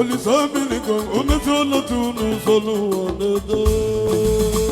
Olisabiligo, Omezolo Tunu Solo Aneda.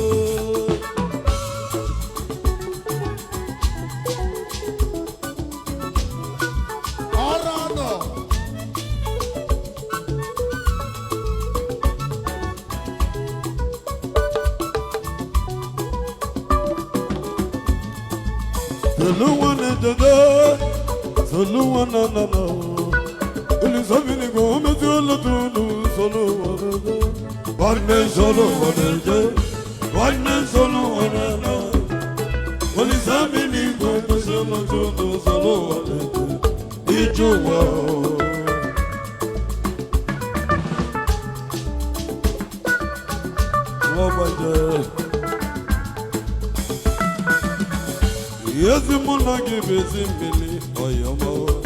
Yes, you wanna give us a minute for your mouth.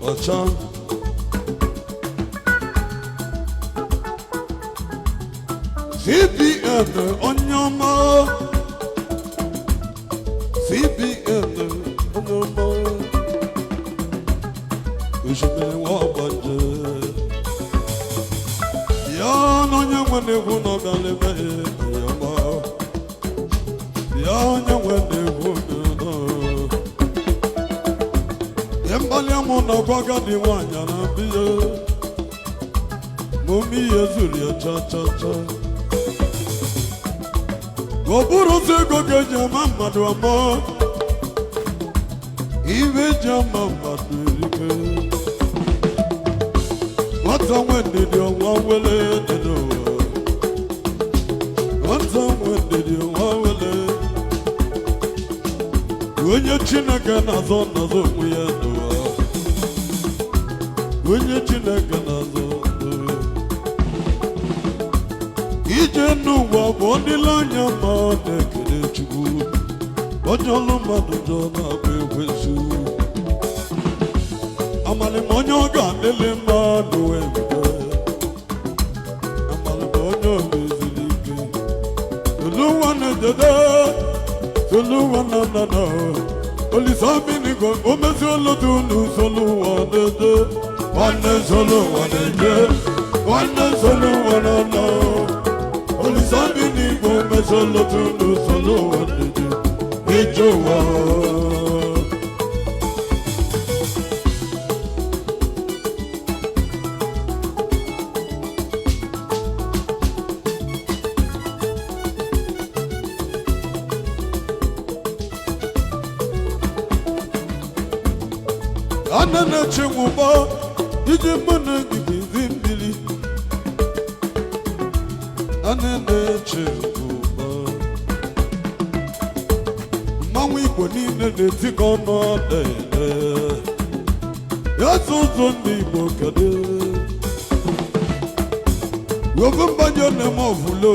Ocha CBN on your mouth. CBN on your mouth. We should be one budget. Ya no nyamane vuno galebe. Yanya wende vuno. Yembali amona kwaga diwanya na biye. Mumi yezuri cha cha cha. Goburu se gogeja mama do amo. Iwe jama maturike. What's on when did you want wele to do? What's on when did you want wele? When you chinaka nazo nazo muyendo. When you chinaka nazo. Ije nuwa boni lanya ma dekede chugu. Ojolo madujo na bewesu. Amale monyo gandele ma doembe. Amale monyo bezilike. Luwana dede. Soluwana na na. Olisabi ni go omezolo tunu soluwana de. Wane soluwana de. Wane soluwana na. Olisabi ni go omezolo tunu soluwana de. Ijowa. Anana chumuba, ije mana gibimbili. Anana chumuba, mawi boni ne tikono de. Yaso zondi bokade. Wovumba jone mo fulo.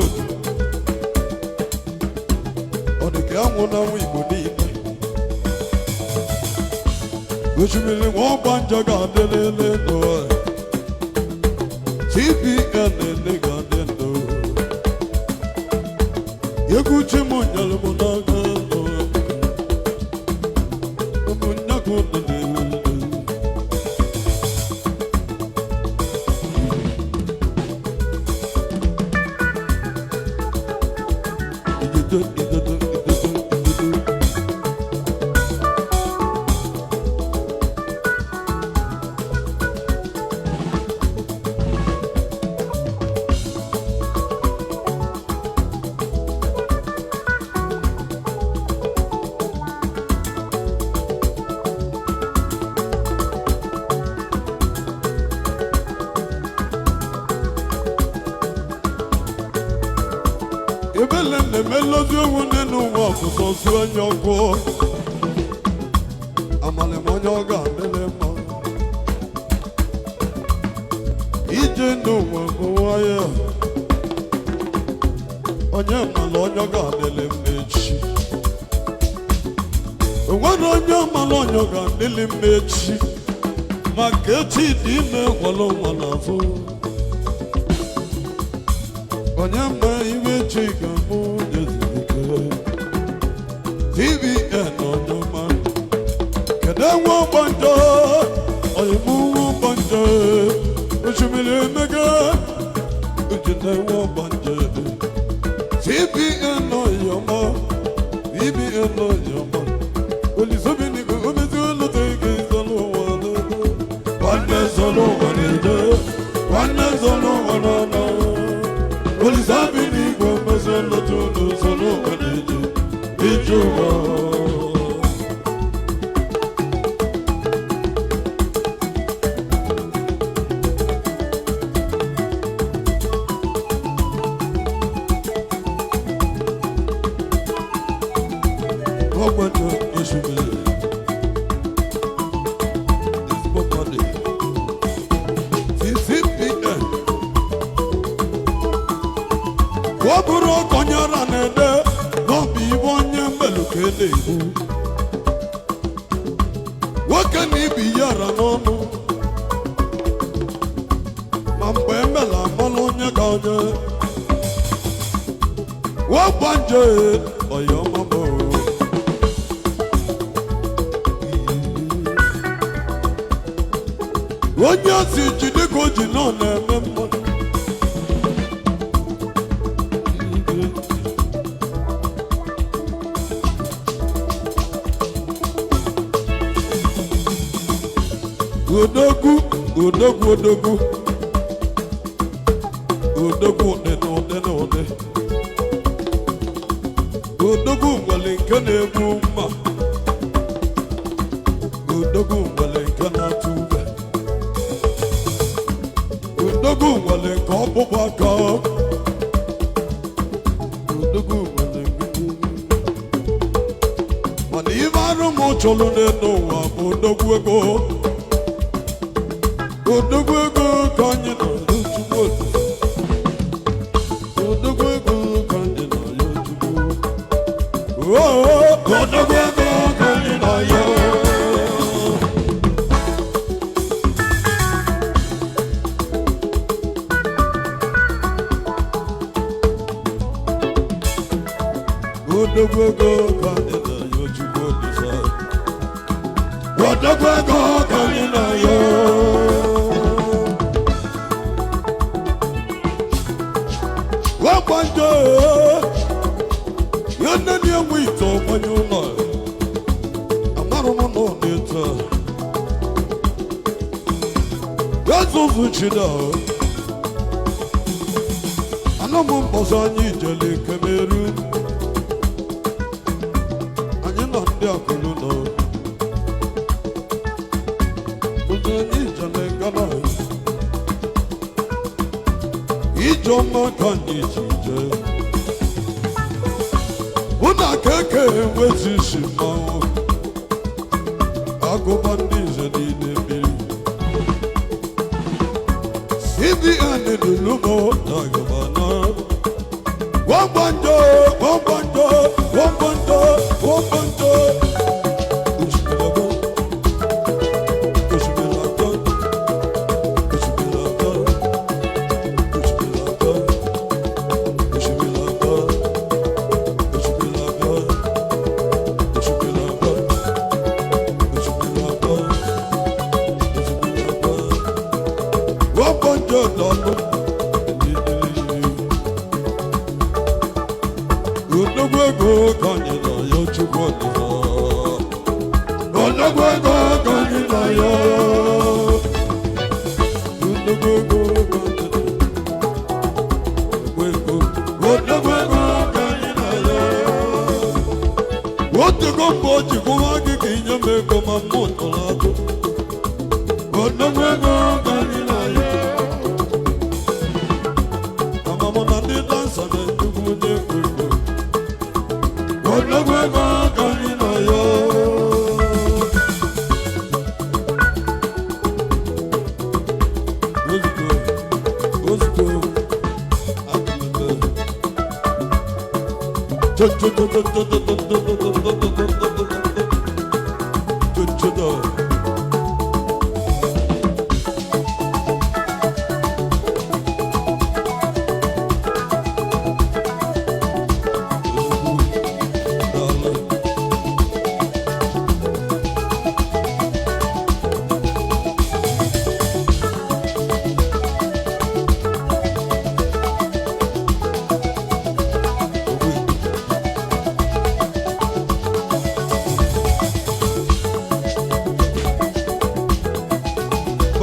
Onike amona wi boni. Oshimiri wabanja gadele no. CBN ne gadendo. Yeguchi munyal munaga no. Munyago de. Ebelele melodi owune n'ụwa ọkụkọ si onye ọkụ. Amale monye ọ ga-adịle mma. Ije n'ụwa bụ ya. Onye mala onye ọ ga-adịle mma echi. Onwere onye mala onye ọ ga-adịle mma echi. Maka echi dị ime gwọrọ nwa n'azụ. Onye mma iwe chiga mụ jezike. CBN onye mma Kedewo banja, oyimu banja, Oshimiri mega, Kedewo banja. CBN no yama, CBN no yama. Oli sobini ko omezu lo teke solo wana, wana solo wana, wana solo wana. Oli sobini ko omezu lo teke solo wana, ijuwa.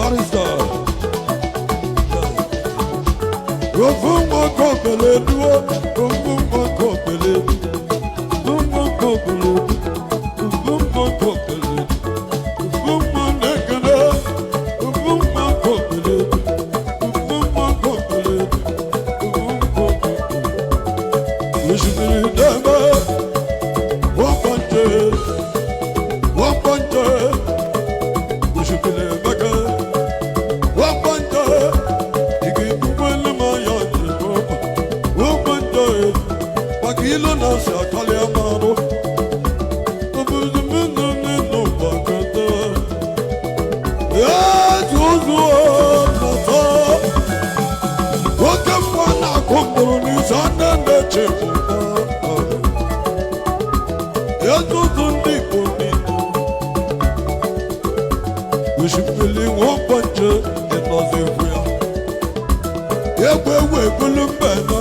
barista. Rovuma kopeledu, rovuma kopeledu, rovuma kopeledu, rovuma kopeledu, rovuma nekana, rovuma kopeledu, rovuma kopeledu, rovuma kopeledu. Oshimiri dama, wapante, wapante. Oshimiri baka, wapante. Pakilo na sa kaliamano, abuzumino nino bakata. Ya juzu nata, wakafana kumbuni sana nechemuka. Ya juzu ndiko nino, Oshimiri wapanje enozevuya. Yewewe kulumbena.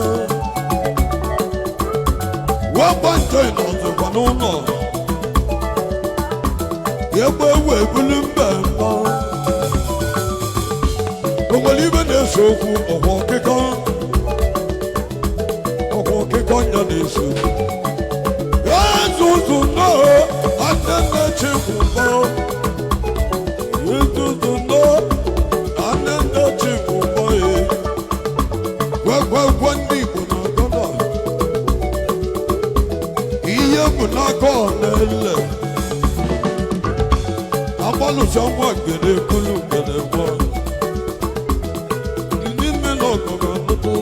Wapanje enozevanuno. Yewewe kulumbena. Ongolibe nesofu oho kika nya nesofu. Yezuzu no anene chikubo. Yezuzu no anene chikubo. Wandi bunagana. Iye bunagonele. Amalu samwa gede kulu gede bo. Nime no kogano to.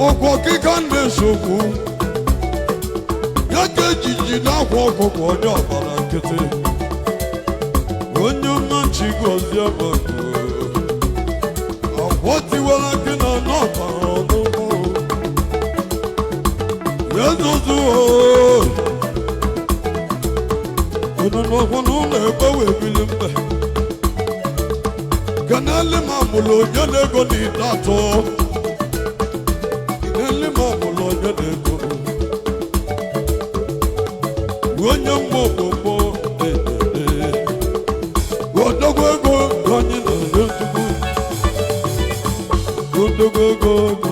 Okwo kikande soku. Yake jiji na kwoko onye obara nkete. Onye na chigozi abako. What you want to know? Yes, I don't know what on earth we will be. Canali Mamulo, you're never going to need that all. Canali Mamulo, you're never going to. When you're more, what the go running. Go, go, go.